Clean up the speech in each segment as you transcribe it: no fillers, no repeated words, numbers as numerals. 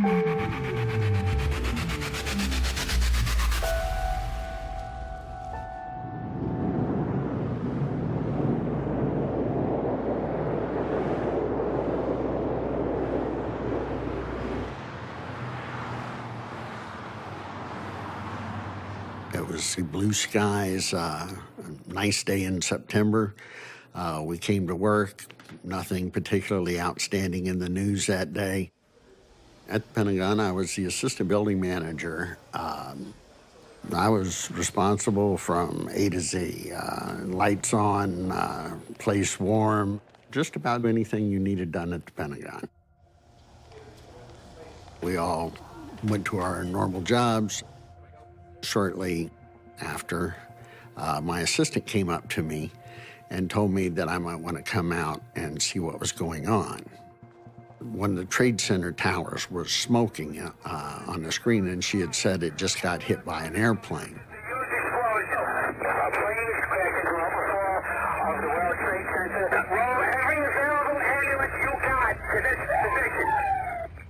It was blue skies, a nice day in September. We came to work, nothing particularly outstanding in the news that day. At the Pentagon, I was the assistant building manager. I was responsible from A to Z, lights on, place warm, just about anything you needed done at the Pentagon. We all went to our normal jobs. Shortly after, my assistant came up to me and told me that I might want to come out and see what was going on. One of the Trade Center towers was smoking on the screen, and she had said it just got hit by an airplane.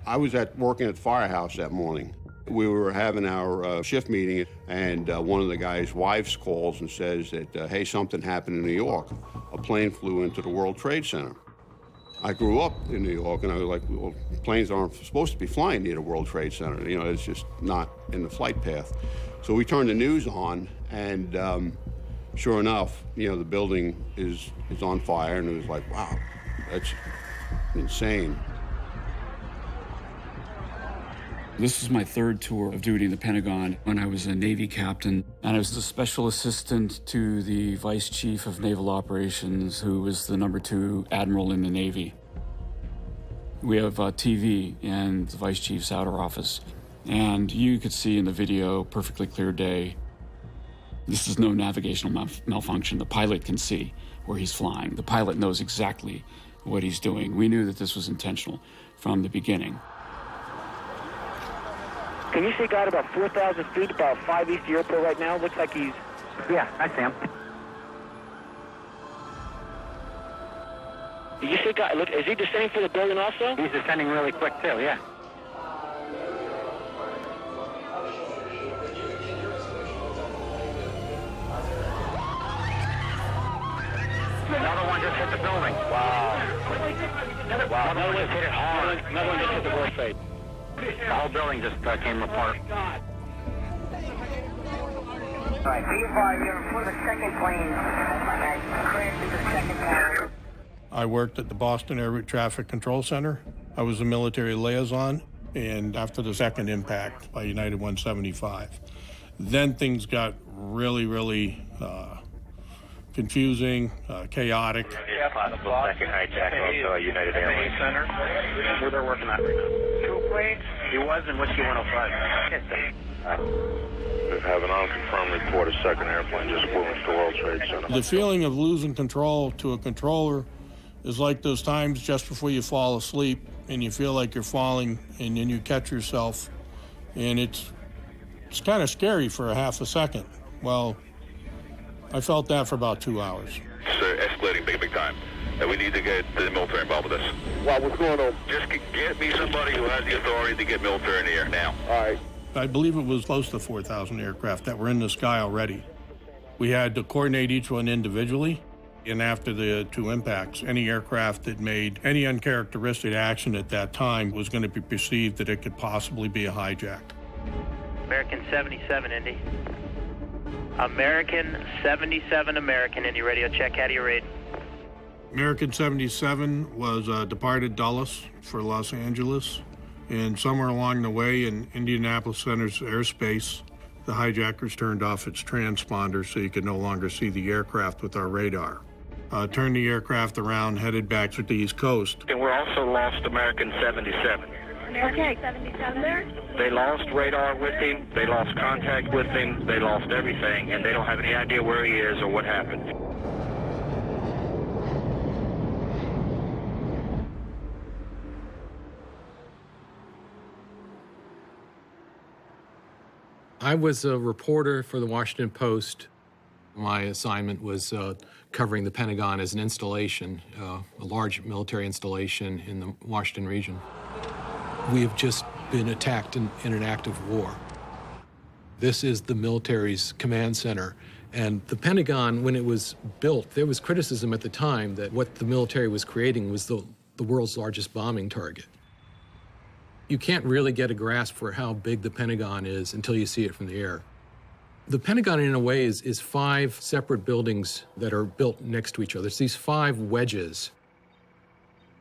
I was working at the firehouse that morning. We were having our shift meeting, and one of the guys' wives calls and says that, hey, something happened in New York. A plane flew into the World Trade Center. I grew up in New York, and I was like, well, planes aren't supposed to be flying near the World Trade Center. You know, it's just not in the flight path. So we turned the news on, and sure enough, you know, the building is on fire, and it was like, wow, that's insane. This is my third tour of duty in the Pentagon when I was a Navy captain, and I was the special assistant to the Vice Chief of Naval Operations, who was the #2 admiral in the Navy. We have TV in the Vice Chief's outer office, and you could see in the video, perfectly clear day. This is no navigational malfunction. The pilot can see where he's flying. The pilot knows exactly what he's doing. We knew that this was intentional from the beginning. Can you see God about 4,000 feet, about 5 east of the airport right now? Looks like he's... Yeah, I see him. Did you see God? Look, is he descending for the building also? He's descending really quick too, yeah. Another one just hit the building. Wow. Wow, another one just hit it hard. Another one just hit the World Trade. The whole building just came apart. All right, B5, you're for the second plane. Crashed into the second tower. I worked at the Boston Air Route Traffic Control Center. I was a military liaison, and after the second impact by United 175, then things got really confusing, chaotic. Possible second hijack also United Airlines Center. Where they're working on right now. 2 planes. He was in Whiskey 105. We have an unconfirmed report. A second airplane just flew into the World Trade Center. The feeling of losing control to a controller is like those times just before you fall asleep and you feel like you're falling and then you catch yourself, and it's kind of scary for a half a second. Well, I felt that for about 2 hours. Sir, escalating big time. We need to get the military involved with this. Wow, what's going on? Just get me somebody who has the authority to get military in the air now. All right. I believe it was close to 4,000 aircraft that were in the sky already. We had to coordinate each one individually, and after the 2 impacts, any aircraft that made any uncharacteristic action at that time was going to be perceived that it could possibly be a hijack. American 77, Indy. American 77, American Indy radio check. How do you rate? American 77 was departed Dulles for Los Angeles, and somewhere along the way in Indianapolis Center's airspace, the hijackers turned off its transponder so you could no longer see the aircraft with our radar. Turned the aircraft around, headed back to the East Coast. And we're also lost American 77. Okay, 77 there? They lost radar with him, they lost contact with him, they lost everything, and they don't have any idea where he is or what happened. I was a reporter for the Washington Post. My assignment was covering the Pentagon as an installation, a large military installation in the Washington region. We have just been attacked in an act of war. This is the military's command center. And the Pentagon, when it was built, there was criticism at the time that what the military was creating was the world's largest bombing target. You can't really get a grasp for how big the Pentagon is until you see it from the air. The Pentagon, in a way, is 5 separate buildings that are built next to each other. It's these 5 wedges.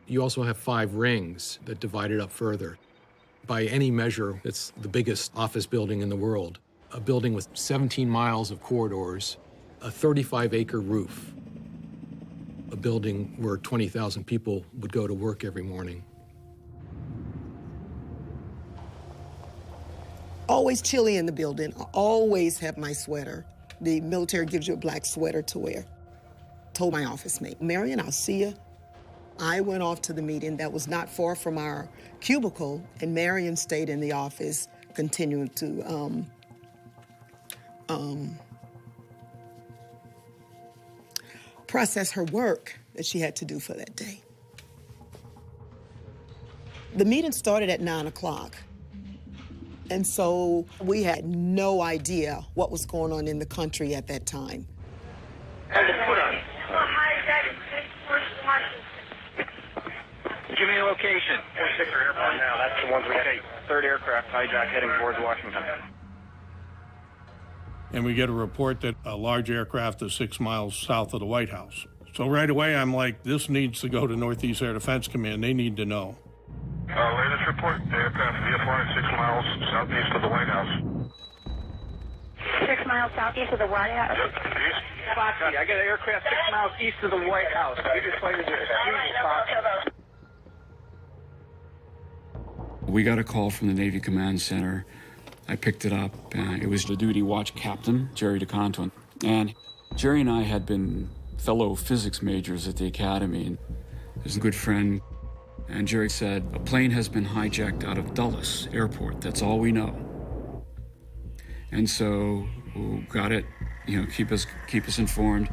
You also have 5 rings that divide it up further. By any measure, it's the biggest office building in the world. A building with 17 miles of corridors, a 35-acre roof, a building where 20,000 people would go to work every morning. Always chilly in the building. I always have my sweater. The military gives you a black sweater to wear. Told my office mate, Marion, I'll see you. I went off to the meeting that was not far from our cubicle, and Marion stayed in the office, continuing to process her work that she had to do for that day. The meeting started at 9 o'clock. And so we had no idea what was going on in the country at that time. Give me a location. 46er airplane now. That's the ones we take. 3rd aircraft hijack heading towards Washington. And we get a report that a large aircraft is 6 miles south of the White House. So right away, I'm like, this needs to go to Northeast Air Defense Command. They need to know. Latest report, the aircraft VFR 6 miles southeast of the White House. 6 miles southeast of the White House. Yep, east. I got an aircraft 6 miles east of the White House. We just waited there. We got a call from the Navy Command Center. I picked it up. It was the duty watch captain, Jerry DeConto. And Jerry and I had been fellow physics majors at the academy. And he's a good friend. And Jerry said, a plane has been hijacked out of Dulles Airport. That's all we know. And so we got it, keep us informed.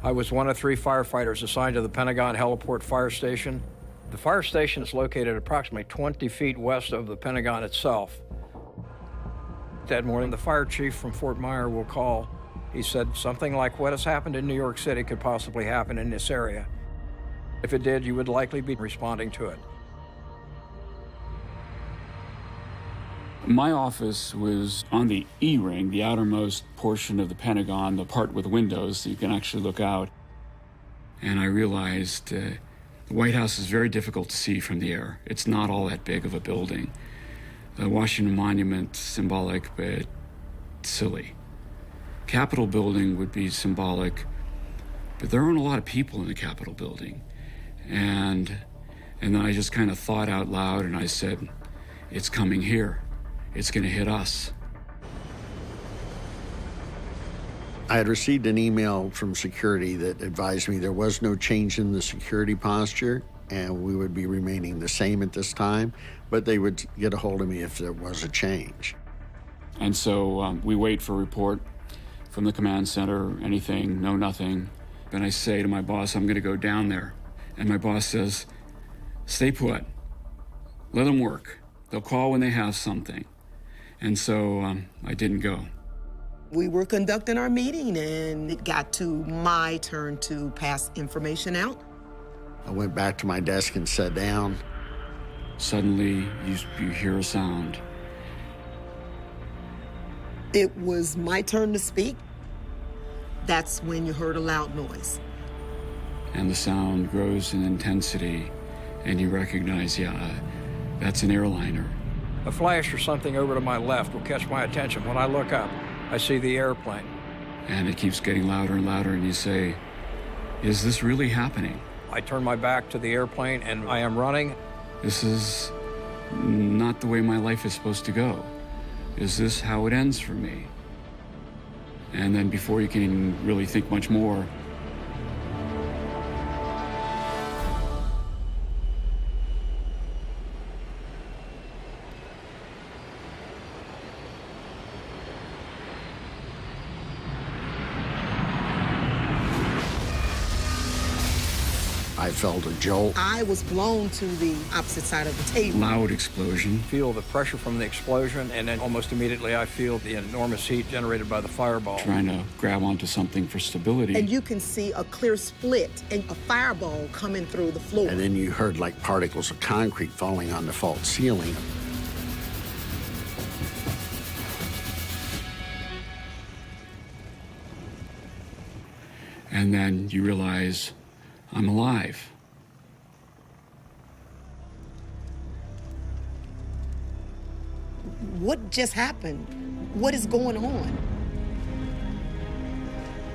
I was one of 3 firefighters assigned to the Pentagon Heliport Fire Station. The fire station is located approximately 20 feet west of the Pentagon itself. That morning, the fire chief from Fort Myer will call. He said something like what has happened in New York City could possibly happen in this area. If it did, you would likely be responding to it. My office was on the E-ring, the outermost portion of the Pentagon, the part with windows so you can actually look out. And I realized the White House is very difficult to see from the air. It's not all that big of a building. The Washington Monument, symbolic, but silly. Capitol building would be symbolic, but there aren't a lot of people in the Capitol building. And then I just kind of thought out loud and I said, it's coming here. It's going to hit us. I had received an email from security that advised me there was no change in the security posture and we would be remaining the same at this time, but they would get a hold of me if there was a change. And so we wait for a report from the command center, anything, no, nothing. And I say to my boss, I'm going to go down there. And my boss says, stay put. Let them work. They'll call when they have something. And so I didn't go. We were conducting our meeting, and it got to my turn to pass information out. I went back to my desk and sat down. Suddenly, you hear a sound. It was my turn to speak. That's when you heard a loud noise. And the sound grows in intensity, and you recognize, that's an airliner. A flash or something over to my left will catch my attention. When I look up, I see the airplane. And it keeps getting louder and louder, and you say, is this really happening? I turn my back to the airplane, and I am running. This is not the way my life is supposed to go. Is this how it ends for me? And then before you can really think much more, I I felt a jolt. I was blown to the opposite side of the table. Loud explosion. Feel the pressure from the explosion, and then almost immediately I feel the enormous heat generated by the fireball. Trying to grab onto something for stability. And you can see a clear split and a fireball coming through the floor. And then you heard like particles of concrete falling on the fault ceiling. And then you realize, I'm alive. What just happened? What is going on?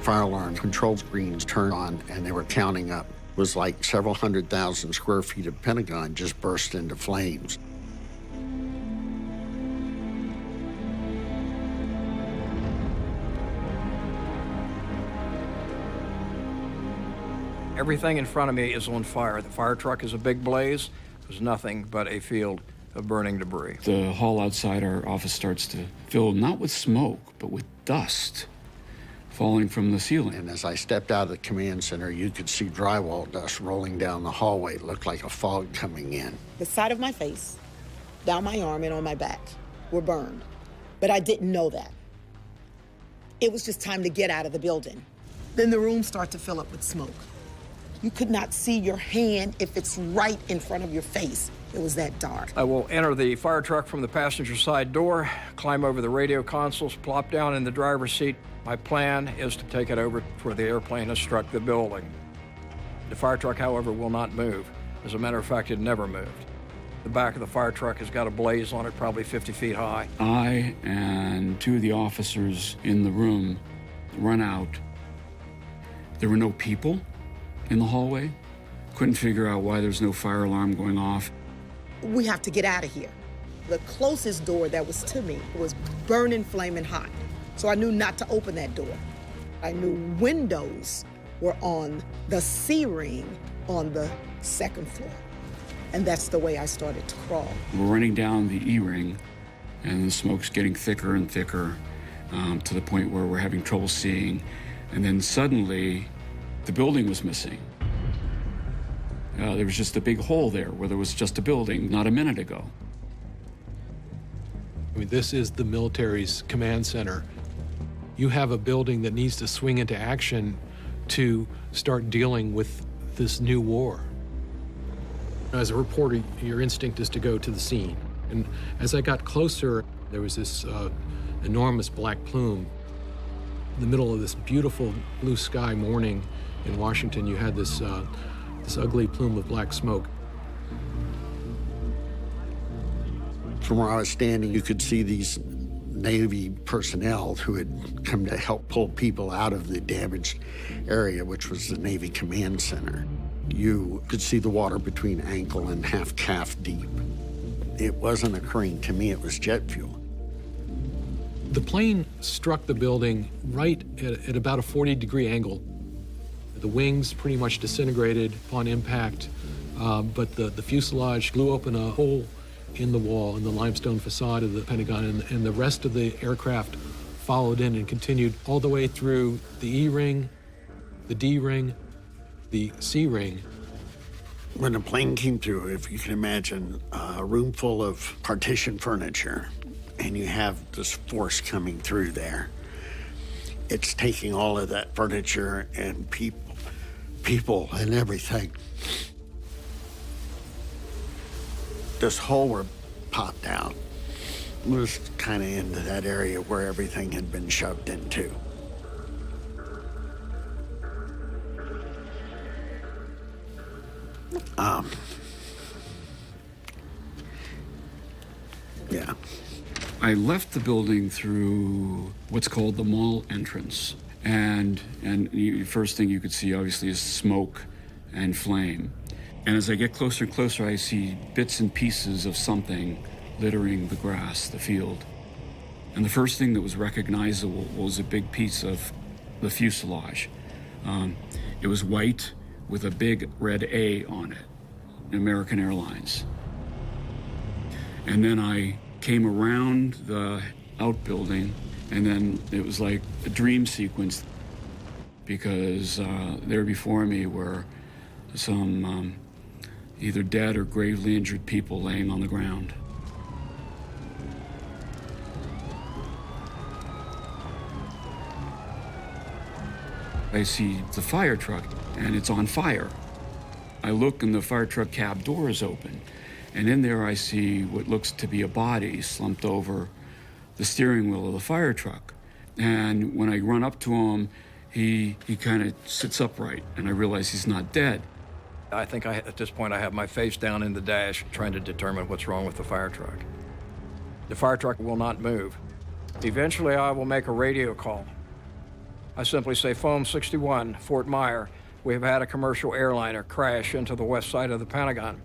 Fire alarm control screens turned on and they were counting up. It was like several 100,000 square feet of Pentagon just burst into flames. Everything in front of me is on fire. The fire truck is a big blaze. It was nothing but a field of burning debris. The hall outside our office starts to fill not with smoke, but with dust falling from the ceiling. And as I stepped out of the command center, you could see drywall dust rolling down the hallway. It looked like a fog coming in. The side of my face, down my arm, and on my back were burned. But I didn't know that. It was just time to get out of the building. Then the room started to fill up with smoke. You could not see your hand if it's right in front of your face. It was that dark. I will enter the fire truck from the passenger side door, climb over the radio consoles, plop down in the driver's seat. My plan is to take it over where the airplane has struck the building. The fire truck, however, will not move. As a matter of fact, it never moved. The back of the fire truck has got a blaze on it, probably 50 feet high. I and two of the officers in the room run out. There were no people in the hallway. Couldn't figure out why there's no fire alarm going off. We have to get out of here. The closest door that was to me was burning, flaming hot. So I knew not to open that door. I knew windows were on the C ring on the second floor. And that's the way I started to crawl. We're running down the E-ring, and the smoke's getting thicker and thicker to the point where we're having trouble seeing. And then suddenly, the building was missing. There was just a big hole there where there was just a building not a minute ago. I mean, this is the military's command center. You have a building that needs to swing into action to start dealing with this new war. As a reporter, your instinct is to go to the scene. And as I got closer, there was this enormous black plume. In the middle of this beautiful blue sky morning in Washington, you had this ugly plume of black smoke. From where I was standing, you could see these Navy personnel who had come to help pull people out of the damaged area, which was the Navy Command Center. You could see the water between ankle and half calf deep. It wasn't occurring to me, it was jet fuel. The plane struck the building right at about a 40-degree angle. The wings pretty much disintegrated upon impact, but the fuselage blew open a hole in the wall, in the limestone facade of the Pentagon, and the rest of the aircraft followed in and continued all the way through the E ring, the D ring, the C ring. When the plane came through, if you can imagine, a room full of partition furniture, and you have this force coming through there. It's taking all of that furniture and people and everything. This hole were popped out. It was kind of into that area where everything had been shoved into. Yeah. I left the building through what's called the mall entrance. And the first thing you could see, obviously, is smoke and flame. And as I get closer and closer, I see bits and pieces of something littering the grass, the field. And the first thing that was recognizable was a big piece of the fuselage. It was white with a big red A on it, American Airlines. And then I came around the outbuilding, and then it was like a dream sequence, because there before me were some either dead or gravely injured people laying on the ground. I see the fire truck, and it's on fire. I look, and the fire truck cab door is open, and in there I see what looks to be a body slumped over the steering wheel of the fire truck. And when I run up to him, he kind of sits upright, and I realize he's not dead. I think at this point I have my face down in the dash trying to determine what's wrong with the fire truck. The fire truck will not move. Eventually I will make a radio call. I simply say, Foam 61, Fort Myer, we have had a commercial airliner crash into the west side of the Pentagon.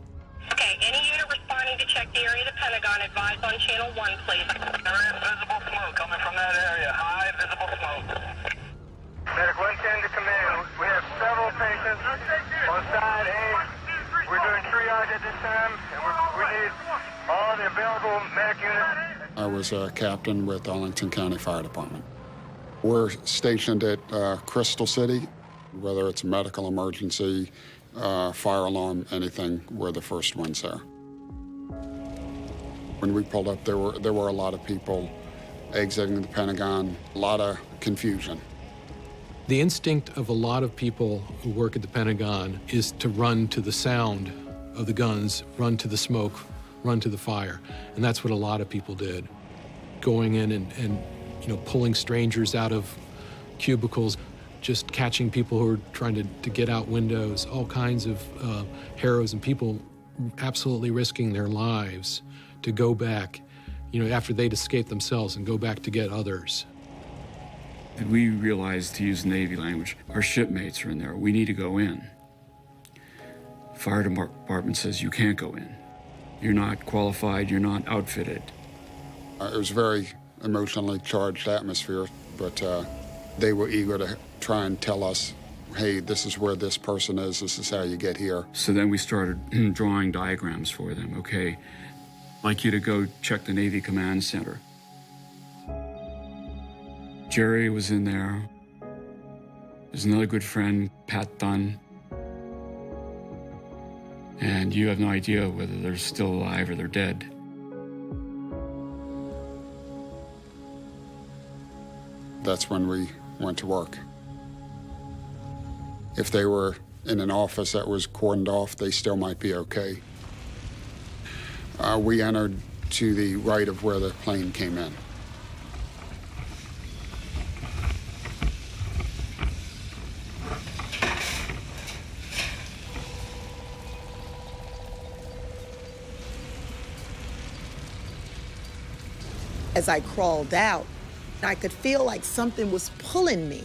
Okay, any unit responding to check the area of the Pentagon, advise on channel 1, please. There is visible smoke coming from that area. High visible smoke. Medic 110 to command. We have several patients on side A. We're doing triage at this time, and we need all the available medic units. I was a captain with Arlington County Fire Department. We're stationed at Crystal City. Whether it's a medical emergency, fire alarm, anything, we're the first ones there. When we pulled up, there were a lot of people exiting the Pentagon, a lot of confusion. The instinct of a lot of people who work at the Pentagon is to run to the sound of the guns, run to the smoke, run to the fire. And that's what a lot of people did. Going in and pulling strangers out of cubicles, just catching people who are trying to get out windows, all kinds of heroes and people absolutely risking their lives to go back, after they'd escaped themselves and go back to get others. We realized, to use Navy language, our shipmates are in there. We need to go in. Fire department says you can't go in. You're not qualified, you're not outfitted. It was a very emotionally charged atmosphere, but they were eager to try and tell us, hey, this is where this person is, this is how you get here. So then we started drawing diagrams for them. Okay, I'd like you to go check the Navy Command Center. Jerry was in there. There's another good friend, Pat Dunn. And you have no idea whether they're still alive or they're dead. That's when we went to work. If they were in an office that was cordoned off, they still might be okay. We entered to the right of where the plane came in. As I crawled out, I could feel like something was pulling me.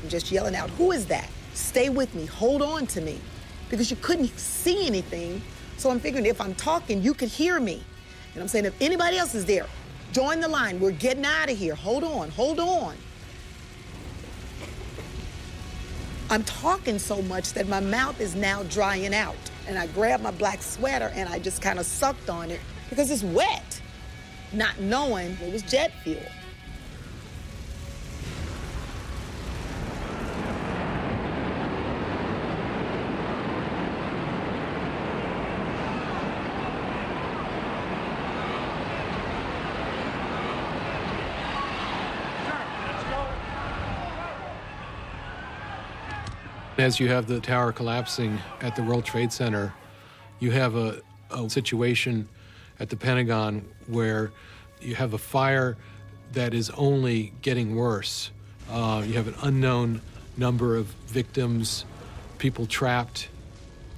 I'm just yelling out, who is that? Stay with me, hold on to me. Because you couldn't see anything. So I'm figuring if I'm talking, you could hear me. And I'm saying, if anybody else is there, join the line. We're getting out of here. Hold on, hold on. I'm talking so much that my mouth is now drying out. And I grabbed my black sweater and I just kind of sucked on it because it's wet, not knowing it was jet fuel. As you have the tower collapsing at the World Trade Center, you have a situation at the Pentagon where you have a fire that is only getting worse. You have an unknown number of victims, people trapped,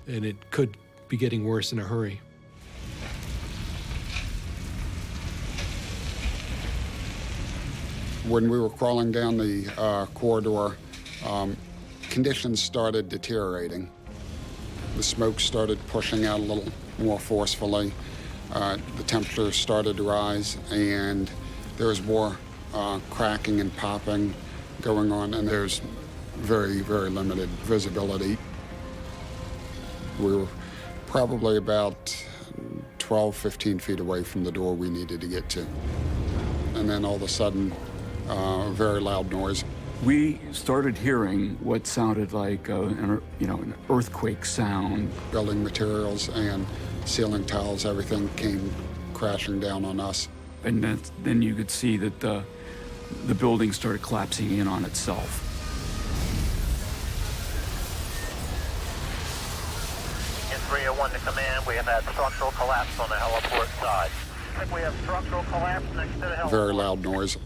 and it could be getting worse in a hurry. When we were crawling down the corridor, conditions started deteriorating. The smoke started pushing out a little more forcefully. The temperature started to rise, and there was more cracking and popping going on, and there's very, very limited visibility. We were probably about 12, 15 feet away from the door we needed to get to. And then all of a sudden, a very loud noise. We started hearing what sounded like an earthquake sound. Building materials and ceiling tiles, everything came crashing down on us. And then you could see that the building started collapsing in on itself. In 301 to command, we have had structural collapse on the heliport side. I think we have structural collapse next to the heliport. Very loud noise,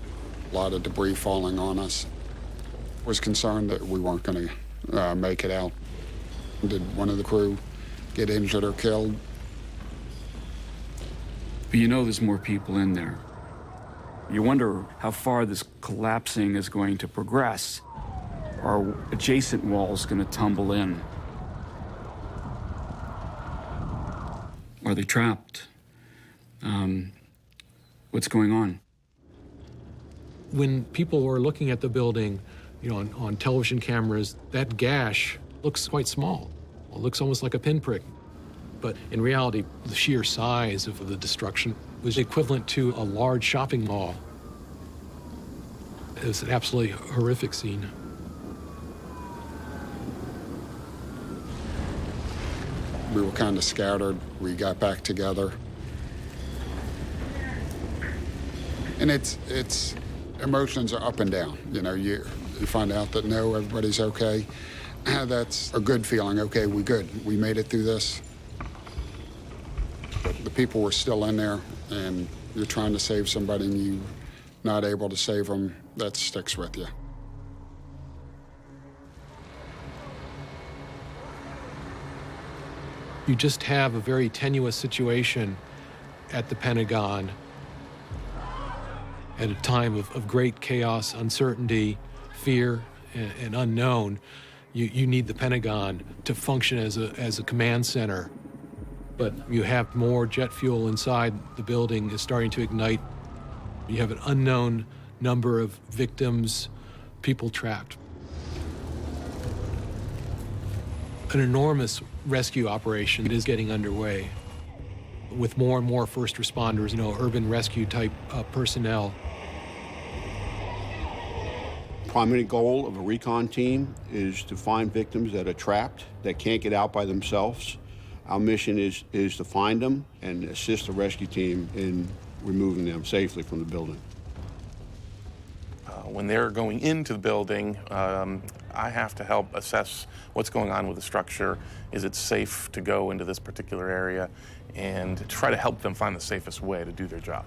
a lot of debris falling on us. Was concerned that we weren't going to make it out. Did one of the crew get injured or killed? But you know there's more people in there. You wonder how far this collapsing is going to progress. Are adjacent walls going to tumble in? Are they trapped? What's going on? When people were looking at the building, on television cameras, that gash looks quite small. It looks almost like a pinprick. But in reality, the sheer size of the destruction was equivalent to a large shopping mall. It was an absolutely horrific scene. We were kind of scattered. We got back together. And it's emotions are up and down. You find out that no, everybody's okay. That's a good feeling. Okay, we good. We made it through this. But the people were still in there, and you're trying to save somebody and you're not able to save them. That sticks with you. You just have a very tenuous situation at the Pentagon at a time of great chaos, uncertainty, fear, and unknown. You need the Pentagon to function as a command center. But you have more jet fuel inside the building is starting to ignite. You have an unknown number of victims, people trapped. An enormous rescue operation is getting underway with more and more first responders, urban rescue type personnel. Primary goal of a recon team is to find victims that are trapped, that can't get out by themselves. Our mission is to find them and assist the rescue team in removing them safely from the building. When they're going into the building, I have to help assess what's going on with the structure. Is it safe to go into this particular area? And try to help them find the safest way to do their job.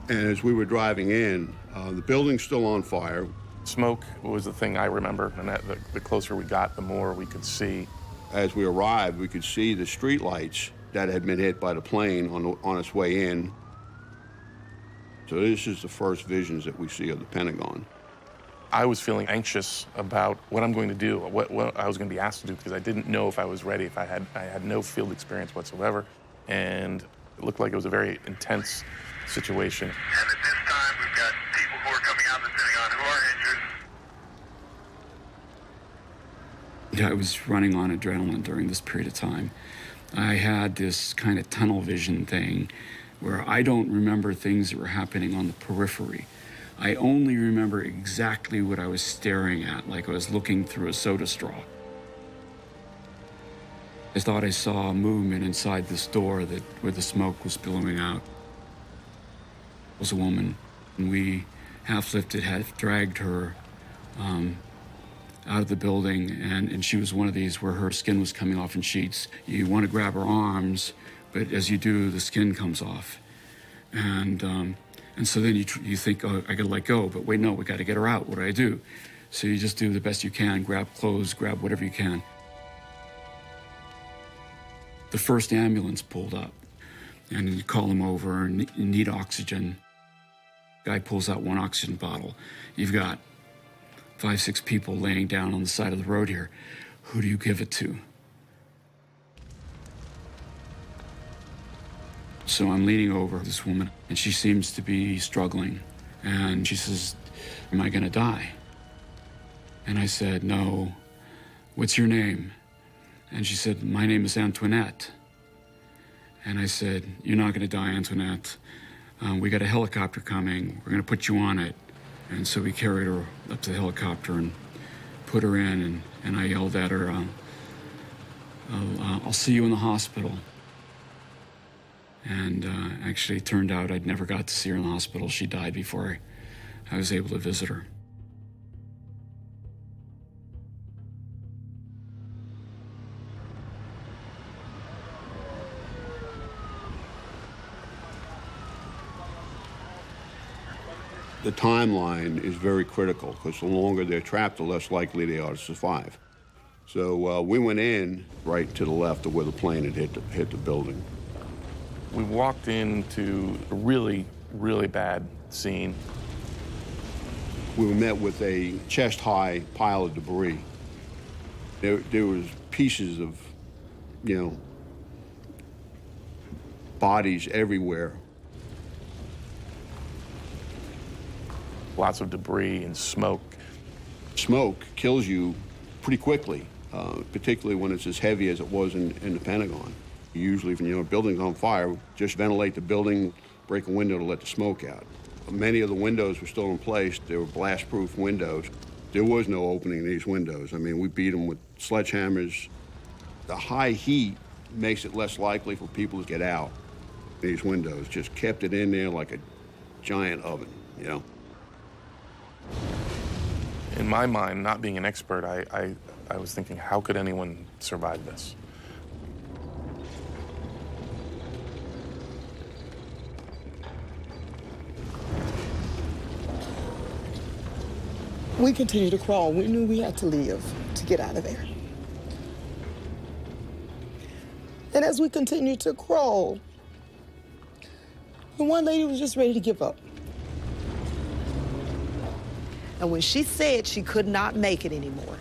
And as we were driving in, the building's still on fire. Smoke was the thing I remember, and the closer we got, the more we could see. As we arrived, we could see the street lights that had been hit by the plane on its way in. So this is the first visions that we see of the Pentagon. I was feeling anxious about what I'm going to do, what I was going to be asked to do, because I didn't know if I was ready. I had no field experience whatsoever, and it looked like it was a very intense situation. And at this time, we've got people who are coming out of the Pentagon who are injured. Yeah, I was running on adrenaline during this period of time. I had this kind of tunnel vision thing where I don't remember things that were happening on the periphery. I only remember exactly what I was staring at, like I was looking through a soda straw. I thought I saw a movement inside this door where the smoke was billowing out. It was a woman, and we half lifted, half dragged her out of the building, and she was one of these where her skin was coming off in sheets. You want to grab her arms, but as you do, the skin comes off. And so then you think, oh, I gotta let go, but wait, no, we gotta get her out. What do I do? So you just do the best you can, grab clothes, grab whatever you can. The first ambulance pulled up, and you call them over and you need oxygen. Guy pulls out one oxygen bottle. You've got 5, 6 people laying down on the side of the road here. Who do you give it to? So I'm leaning over this woman, and she seems to be struggling. And she says, am I gonna die? And I said, no. What's your name? And she said, my name is Antoinette. And I said, you're not gonna die, Antoinette. We got a helicopter coming. We're gonna put you on it. And so we carried her up to the helicopter and put her in, and I yelled at her, I'll see you in the hospital. And actually, it turned out I'd never got to see her in the hospital. She died before I was able to visit her. The timeline is very critical because the longer they're trapped, the less likely they are to survive. So we went in right to the left of where the plane had hit the building. We walked into a really, really bad scene. We were met with a chest-high pile of debris. There was pieces of, bodies everywhere. Lots of debris and smoke. Smoke kills you pretty quickly, particularly when it's as heavy as it was in the Pentagon. Usually, if a building's on fire, just ventilate the building, break a window to let the smoke out. Many of the windows were still in place. They were blast-proof windows. There was no opening in these windows. I mean, we beat them with sledgehammers. The high heat makes it less likely for people to get out. These windows just kept it in there like a giant oven, In my mind, not being an expert, I was thinking, how could anyone survive this? We continued to crawl. We knew we had to leave to get out of there. And as we continued to crawl, the one lady was just ready to give up. And when she said she could not make it anymore,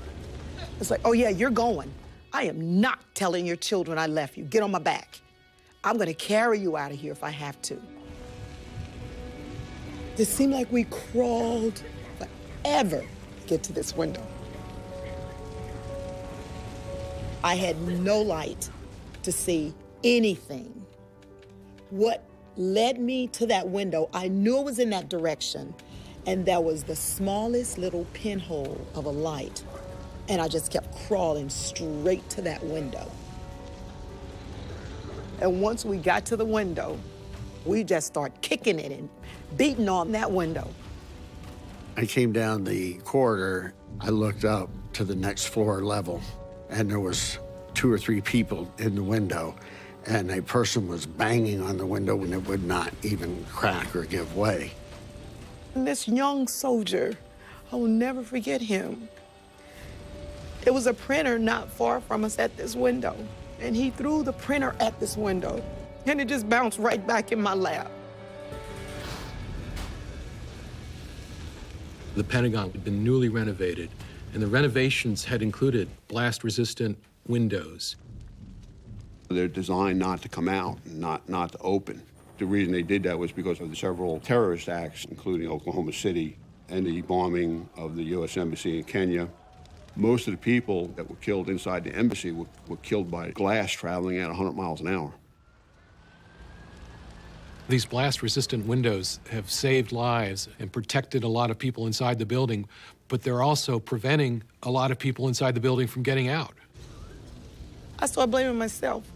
it's like, oh yeah, you're going. I am not telling your children I left you. Get on my back. I'm gonna carry you out of here if I have to. It seemed like we crawled forever to get to this window. I had no light to see anything. What led me to that window, I knew it was in that direction, and there was the smallest little pinhole of a light, and I just kept crawling straight to that window. And once we got to the window, we just started kicking it and beating on that window. I came down the corridor. I looked up to the next floor level, and there was 2 or 3 people in the window, and a person was banging on the window and it would not even crack or give way. And this young soldier, I will never forget him. There was a printer not far from us at this window, and he threw the printer at this window, and it just bounced right back in my lap. The Pentagon had been newly renovated, and the renovations had included blast-resistant windows. They're designed not to come out, not to open. The reason they did that was because of the several terrorist acts, including Oklahoma City and the bombing of the U.S. Embassy in Kenya. Most of the people that were killed inside the embassy were killed by glass traveling at 100 miles an hour. These blast-resistant windows have saved lives and protected a lot of people inside the building, but they're also preventing a lot of people inside the building from getting out. I started blaming myself.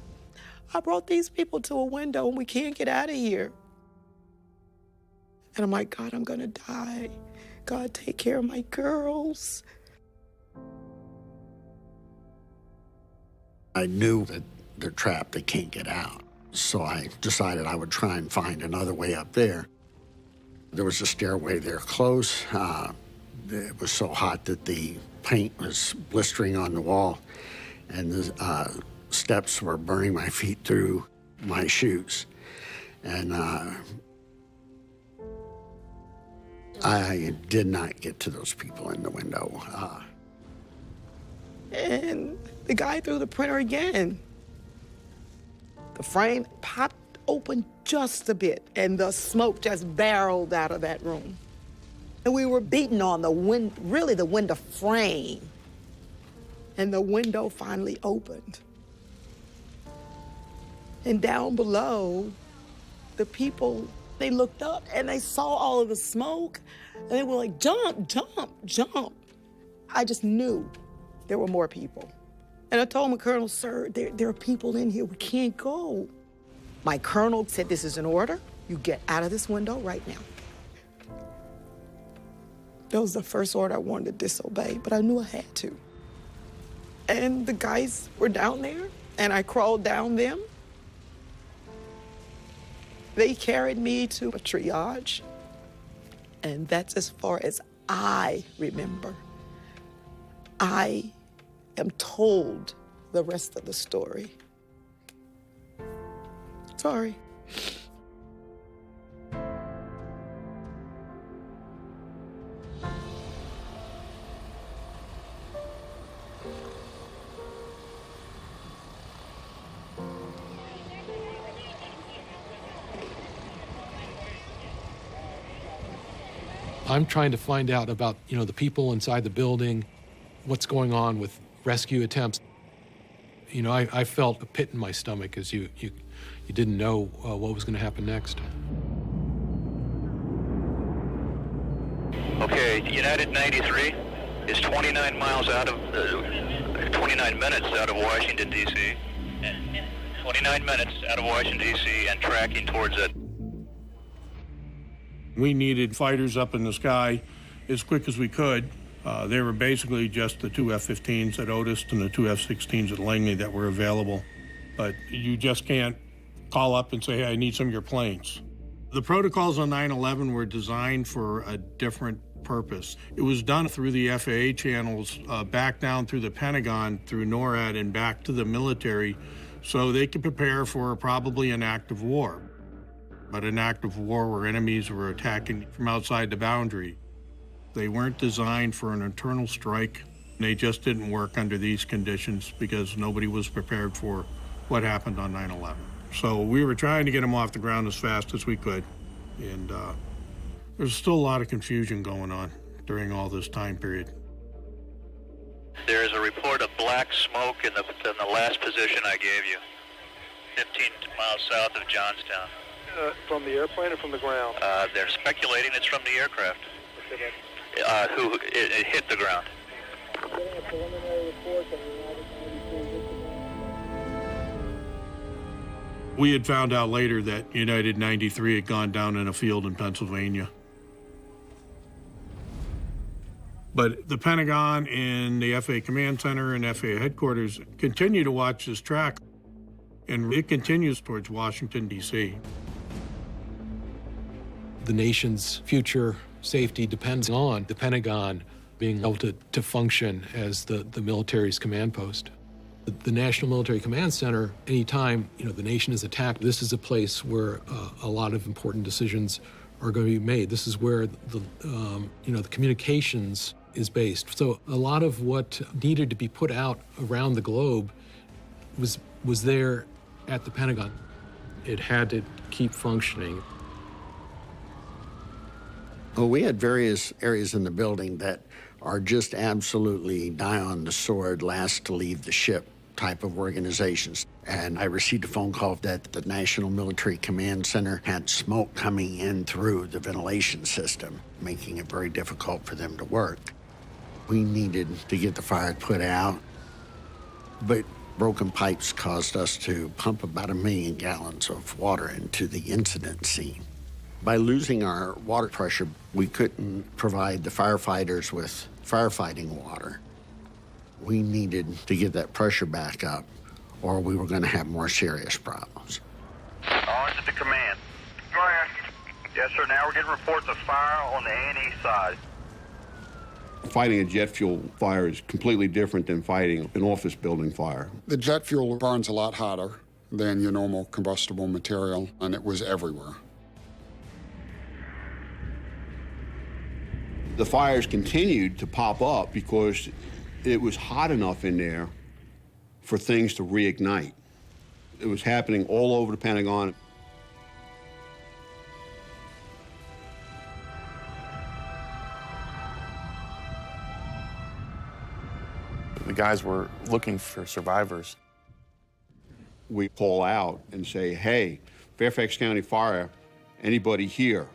I brought these people to a window and we can't get out of here. And I'm like, God, I'm gonna die. God, take care of my girls. I knew that they're trapped, they can't get out. So I decided I would try and find another way up there. There was a stairway there close. It was so hot that the paint was blistering on the wall, and the steps were burning my feet through my shoes. And I did not get to those people in the window. And the guy threw the printer again. The frame popped open just a bit, and the smoke just barreled out of that room. And we were beating on the window frame. And the window finally opened. And down below, the people They looked up and they saw all of the smoke, and they were like, jump, jump, jump. I just knew there were more people. And I told my colonel, sir, there are people in here, we can't go. My colonel said, this is an order. You get out of this window right now. That was the first order I wanted to disobey, but I knew I had to. And the guys were down there, and I crawled down them. They carried me to a triage, and that's as far as I remember. I am told the rest of the story. Sorry. I'm trying to find out about, the people inside the building, what's going on with rescue attempts. I felt a pit in my stomach as you didn't know what was going to happen next. Okay, United 93 is 29 minutes out of Washington, D.C. 29 minutes out of Washington, D.C. and tracking towards it. We needed fighters up in the sky as quick as we could. They were basically just the two F-15s at Otis and the two F-16s at Langley that were available. But you just can't call up and say, hey, I need some of your planes. The protocols on 9/11 were designed for a different purpose. It was done through the FAA channels, back down through the Pentagon, through NORAD, and back to the military, so they could prepare for probably an act of war. But an act of war where enemies were attacking from outside the boundary. They weren't designed for an internal strike. They just didn't work under these conditions because nobody was prepared for what happened on 9/11. So we were trying to get them off the ground as fast as we could. And there's still a lot of confusion going on during all this time period. There is a report of black smoke in the last position I gave you, 15 miles south of Johnstown. From the airplane or from the ground? They're speculating it's from the aircraft. It hit the ground. We had found out later that United 93 had gone down in a field in Pennsylvania. But the Pentagon and the FAA Command Center and FAA headquarters continue to watch this track, and it continues towards Washington, D.C. The nation's future safety depends on the Pentagon being able to function as the military's command post. The National Military Command Center, anytime the nation is attacked, this is a place where a lot of important decisions are going to be made. This is where the communications is based. So a lot of what needed to be put out around the globe was there at the Pentagon. It had to keep functioning. Well, we had various areas in the building that are just absolutely die on the sword, last to leave the ship type of organizations. And I received a phone call that the National Military Command Center had smoke coming in through the ventilation system, making it very difficult for them to work. We needed to get the fire put out, but broken pipes caused us to pump about 1 million gallons of water into the incident scene. By losing our water pressure, we couldn't provide the firefighters with firefighting water. We needed to get that pressure back up, or we were going to have more serious problems. Orange at the command. Go ahead. Yes, sir. Now we're getting reports of fire on the A&E side. Fighting a jet fuel fire is completely different than fighting an office building fire. The jet fuel burns a lot hotter than your normal combustible material, and it was everywhere. The fires continued to pop up because it was hot enough in there for things to reignite. It was happening all over the Pentagon. The guys were looking for survivors. We call out and say, hey, Fairfax County Fire anybody here,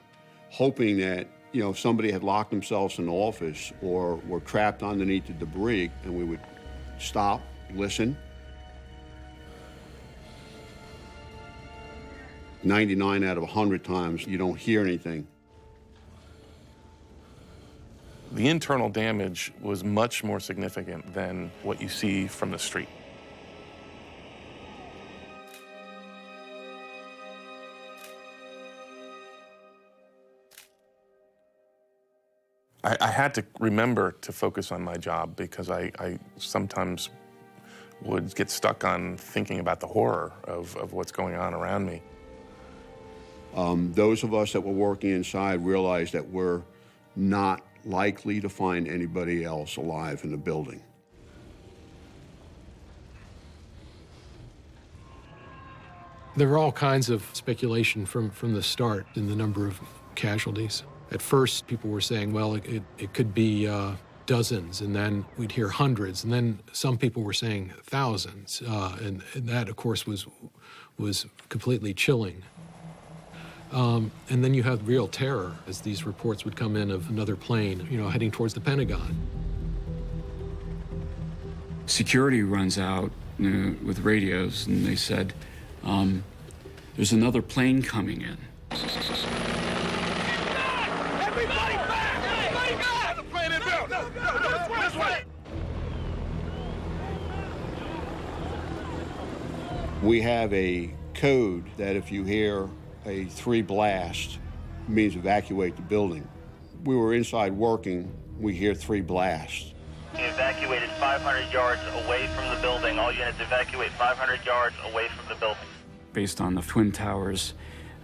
hoping that, you know, somebody had locked themselves in the office or were trapped underneath the debris, and we would stop, listen. 99 out of 100 times, you don't hear anything. The internal damage was much more significant than what you see from the street. I had to remember to focus on my job because I sometimes would get stuck on thinking about the horror of what's going on around me. Those of us that were working inside realized that we're not likely to find anybody else alive in the building. There were all kinds of speculation from the start in the number of casualties. At first, people were saying, well, it could be dozens, and then we'd hear hundreds, and then some people were saying thousands, and that, of course, was completely chilling. And then you have real terror as these reports would come in of another plane, you know, heading towards the Pentagon. Security runs out with radios, and they said, there's another plane coming in. Everybody back! Everybody back! The plane inbound! No, this way! We have a code that if you hear a 3 blast, means evacuate the building. We were inside working, we hear 3 blasts. We evacuated 500 yards away from the building. All units evacuate 500 yards away from the building. Based on the Twin Towers,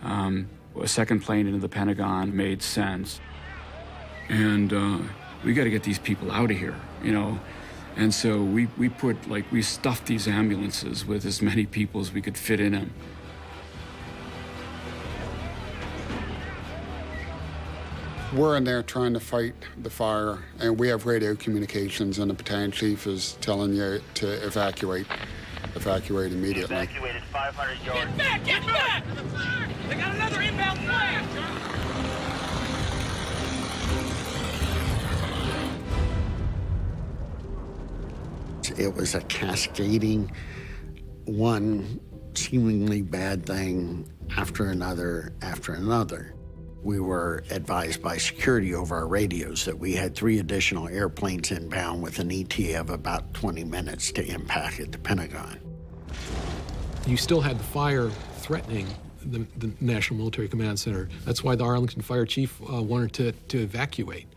a second plane into the Pentagon made sense. And we got to get these people out of here, you know. And so we stuffed these ambulances with as many people as we could fit in them. We're in there trying to fight the fire, and we have radio communications, and the battalion chief is telling you to evacuate immediately. Evacuated 500 yards. Get back! Get back! They got another inbound plane! It was a cascading, one seemingly bad thing after another after another. We were advised by security over our radios that we had 3 additional airplanes inbound with an ETA of about 20 minutes to impact at the Pentagon. You still had the fire threatening the National Military Command Center. That's why the Arlington Fire Chief wanted to evacuate.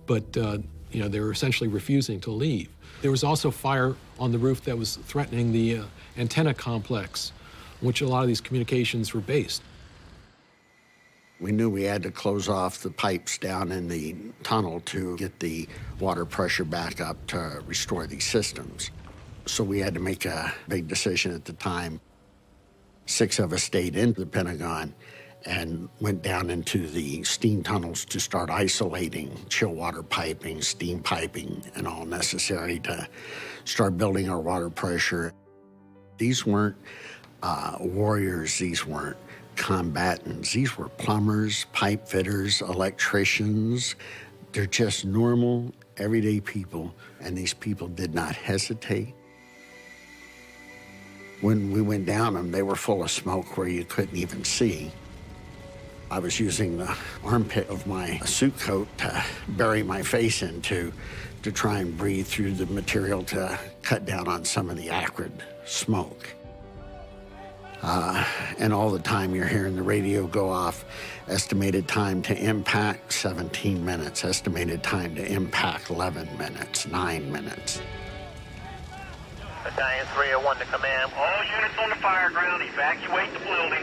But you know, they were essentially refusing to leave. There was also fire on the roof that was threatening the antenna complex, which a lot of these communications were based. We knew we had to close off the pipes down in the tunnel to get the water pressure back up to restore these systems. So we had to make a big decision at the time. 6 of us stayed in the Pentagon and went down into the steam tunnels to start isolating chill water piping, steam piping, and all necessary to start building our water pressure. These weren't warriors, these weren't combatants. These were plumbers, pipe fitters, electricians. They're just normal, everyday people, and these people did not hesitate. When we went down them, they were full of smoke where you couldn't even see. I was using the armpit of my suit coat to bury my face into to try and breathe through the material to cut down on some of the acrid smoke. And all the time you're hearing the radio go off, estimated time to impact, 17 minutes. Estimated time to impact, 11 minutes, 9 minutes. Battalion 301 to command. All units on the fire ground, evacuate the building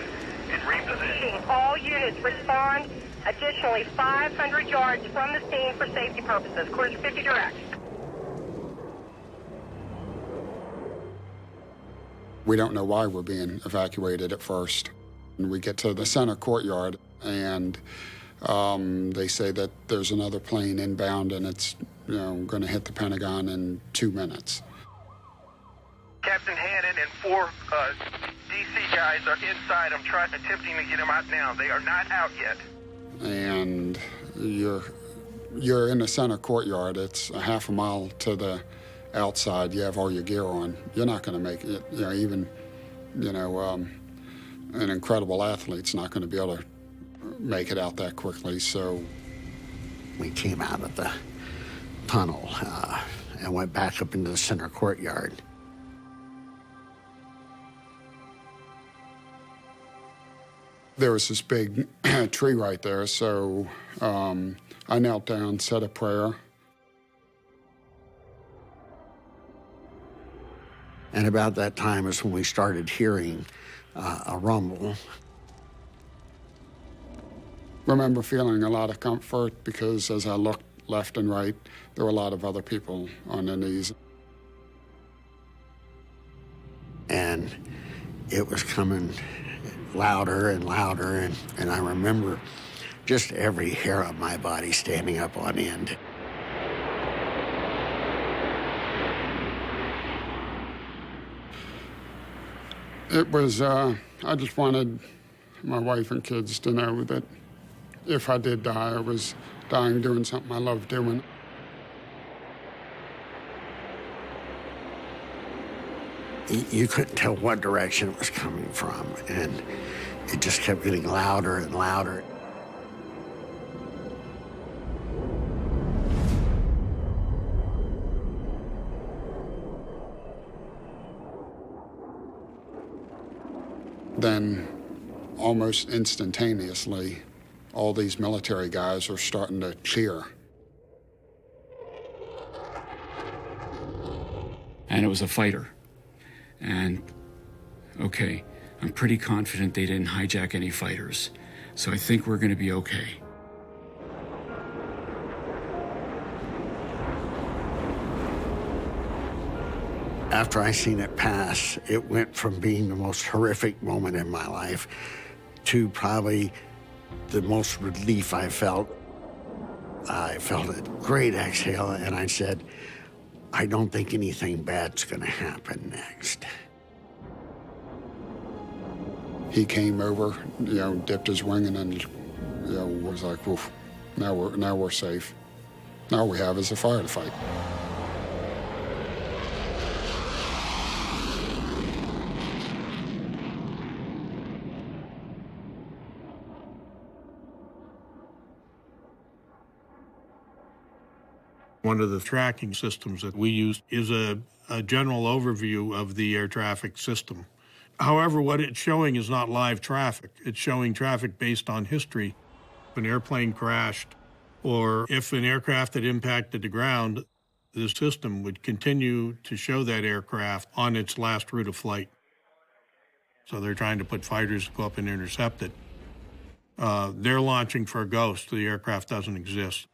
and reposition. All units respond. Additionally, 500 yards from the scene for safety purposes. Course 50 direct. We don't know why we're being evacuated at first. And we get to the center courtyard, and they say that there's another plane inbound, and it's going to hit the Pentagon in 2 minutes. Captain Hannon and 4 DC guys are inside. I'm attempting to get them out now. They are not out yet. And you're in the center courtyard. It's a half a mile to the outside. You have all your gear on. You're not going to make it. Even an incredible athlete's not going to be able to make it out that quickly. So we came out of the tunnel and went back up into the center courtyard. There was this big tree right there, so I knelt down, said a prayer. And about that time is when we started hearing a rumble. Remember feeling a lot of comfort because as I looked left and right, there were a lot of other people on their knees. And it was coming louder and louder, and I remember just every hair on my body standing up on end. It was, I just wanted my wife and kids to know that if I did die, I was dying doing something I loved doing. You couldn't tell what direction it was coming from, and it just kept getting louder and louder. Then, almost instantaneously, all these military guys are starting to cheer. And it was a fighter. And, okay, I'm pretty confident they didn't hijack any fighters, so I think we're going to be okay. After I seen it pass, it went from being the most horrific moment in my life to probably the most relief I felt. I felt a great exhale, and I said, I don't think anything bad's going to happen next. He came over, dipped his wing, and then, was like, "Oof, now we're safe. Now all we have is a fire to fight." One of the tracking systems that we use is a general overview of the air traffic system. However, what it's showing is not live traffic. It's showing traffic based on history. If an airplane crashed or if an aircraft had impacted the ground, the system would continue to show that aircraft on its last route of flight. So they're trying to put fighters to go up and intercept it. They're launching for a ghost. The aircraft doesn't exist.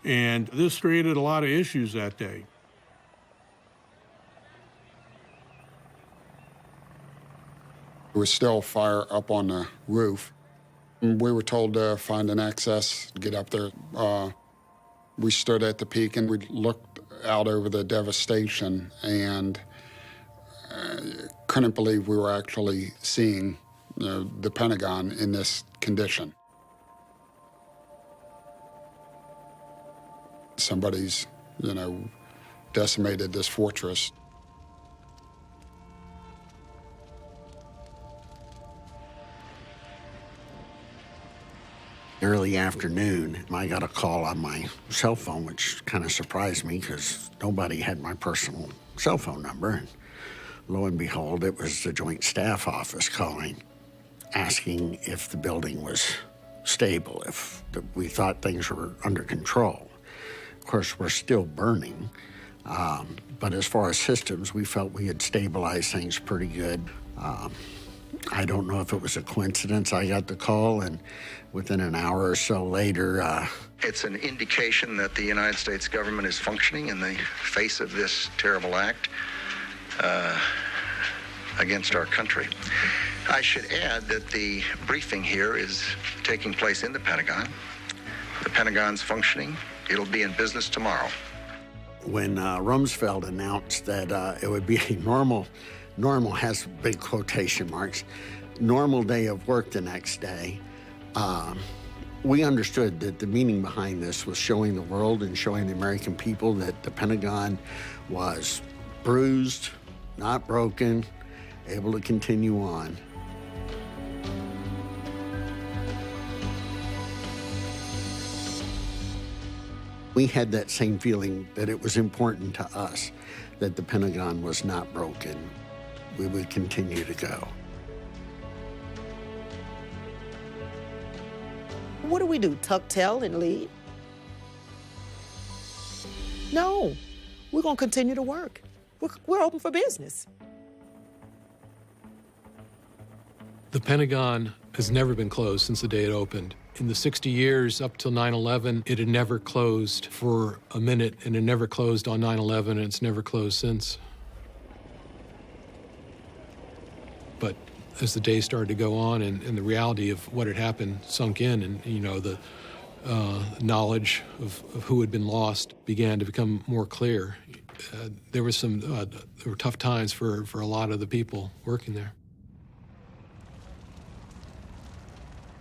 And this created a lot of issues that day. There was still fire up on the roof. We were told to find an access, get up there. We stood at the peak and we looked out over the devastation and couldn't believe we were actually seeing the Pentagon in this condition. Somebody's, decimated this fortress. Early afternoon, I got a call on my cell phone, which kind of surprised me because nobody had my personal cell phone number. And lo and behold, it was the Joint Staff Office calling, asking if the building was stable, if we thought things were under control. Of course, we're still burning, but as far as systems, we felt we had stabilized things pretty good. I don't know if it was a coincidence I got the call, and within an hour or so later... It's an indication that the United States government is functioning in the face of this terrible act against our country. I should add that the briefing here is taking place in the Pentagon. The Pentagon's functioning. It'll be in business tomorrow. When Rumsfeld announced that it would be a normal has big quotation marks, normal day of work the next day, we understood that the meaning behind this was showing the world and showing the American people that the Pentagon was bruised, not broken, able to continue on. We had that same feeling that it was important to us that the Pentagon was not broken. We would continue to go. What do? Tuck tail and leave? No, we're gonna continue to work. We're open for business. The Pentagon has never been closed since the day it opened. In the 60 years up till 9/11, it had never closed for a minute, and it never closed on 9/11, and it's never closed since. But as the days started to go on and the reality of what had happened sunk in, and the knowledge of who had been lost began to become more clear, there were tough times for a lot of the people working there.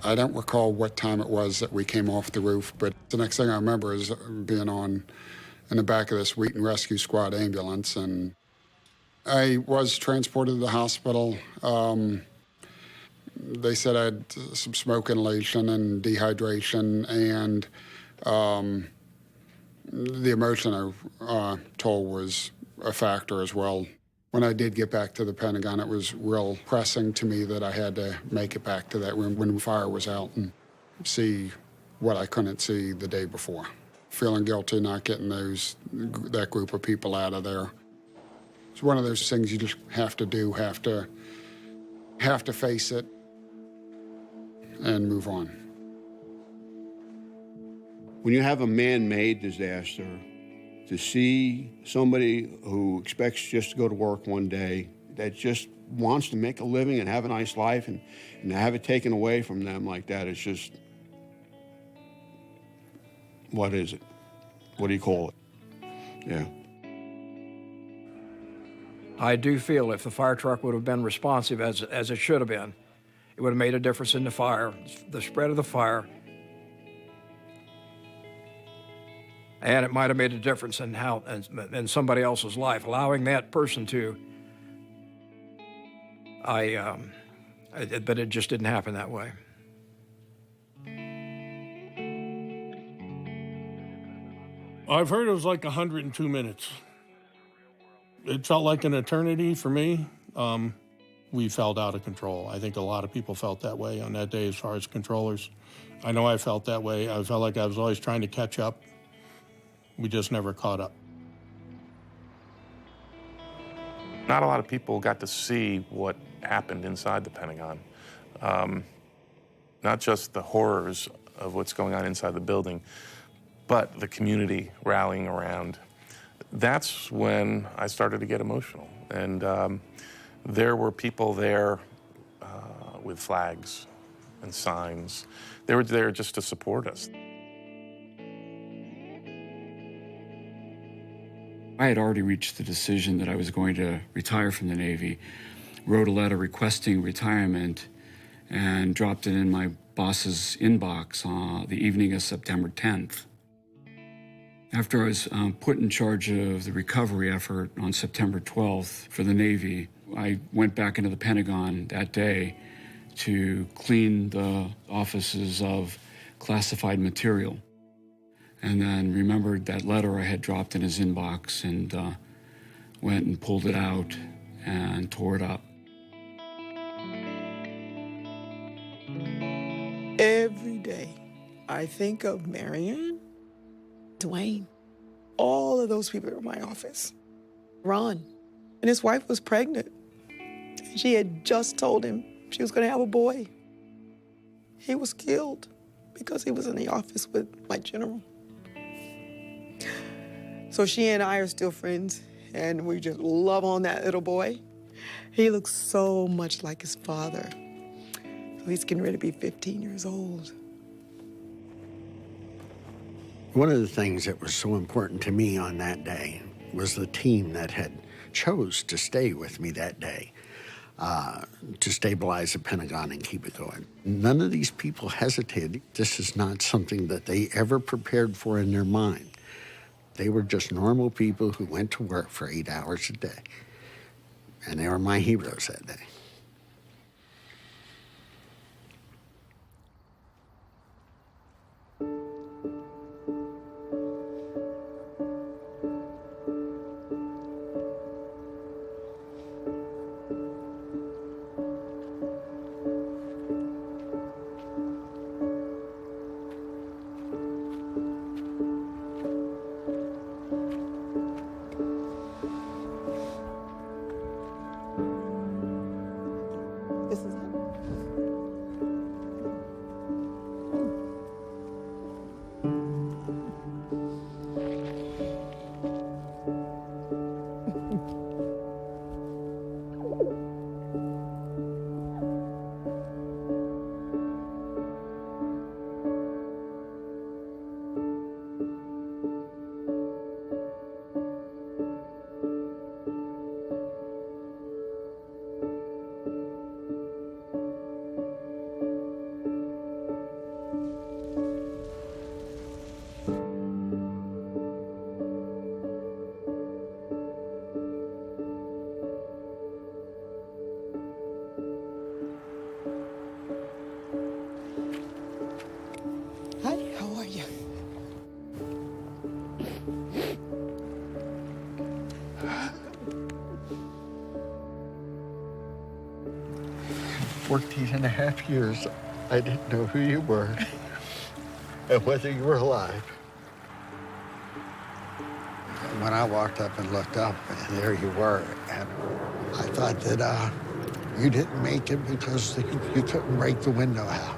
I don't recall what time it was that we came off the roof, but the next thing I remember is being in the back of this Wheaton Rescue Squad ambulance, and I was transported to the hospital. They said I had some smoke inhalation and dehydration, and the emotion I told was a factor as well. When I did get back to the Pentagon, it was real pressing to me that I had to make it back to that room when the fire was out and see what I couldn't see the day before. Feeling guilty not getting that group of people out of there. It's one of those things you just have to do, have to face it and move on. When you have a man-made disaster, to see somebody who expects just to go to work one day, that just wants to make a living and have a nice life, and to have it taken away from them like that, it's just, what is it? What do you call it? Yeah. I do feel if the fire truck would have been responsive as it should have been, it would have made a difference in the fire, the spread of the fire. And it might have made a difference in somebody else's life, allowing that person to. But it just didn't happen that way. I've heard it was like 102 minutes. It felt like an eternity for me. We felt out of control. I think a lot of people felt that way on that day as far as controllers. I know I felt that way. I felt like I was always trying to catch up. We just never caught up. Not a lot of people got to see what happened inside the Pentagon. Not just the horrors of what's going on inside the building, but the community rallying around. That's when I started to get emotional. And there were people there with flags and signs. They were there just to support us. I had already reached the decision that I was going to retire from the Navy, wrote a letter requesting retirement, and dropped it in my boss's inbox the evening of September 10th. After I was put in charge of the recovery effort on September 12th for the Navy, I went back into the Pentagon that day to clean the offices of classified material. And then remembered that letter I had dropped in his inbox and went and pulled it out and tore it up. Every day, I think of Marion, Dwayne, all of those people in my office. Ron, and his wife was pregnant. She had just told him she was going to have a boy. He was killed because he was in the office with my general. So she and I are still friends, and we just love on that little boy. He looks so much like his father. So he's getting ready to be 15 years old. One of the things that was so important to me on that day was the team that had chose to stay with me that day to stabilize the Pentagon and keep it going. None of these people hesitated. This is not something that they ever prepared for in their mind. They were just normal people who went to work for 8 hours a day. And they were my heroes that day. This is Hi, how are you? For 14.5 years, I didn't know who you were and whether you were alive. When I walked up and looked up, and there you were, and I thought that you didn't make it because you couldn't break the window out.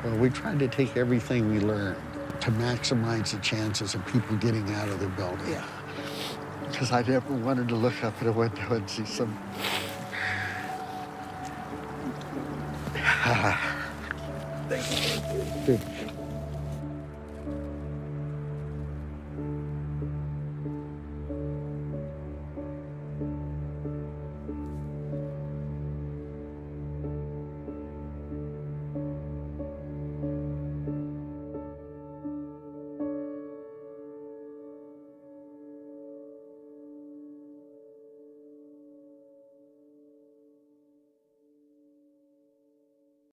Well, we tried to take everything we learned to maximize the chances of people getting out of the building. Yeah. Because I never wanted to look up at a window and see some... Thank you.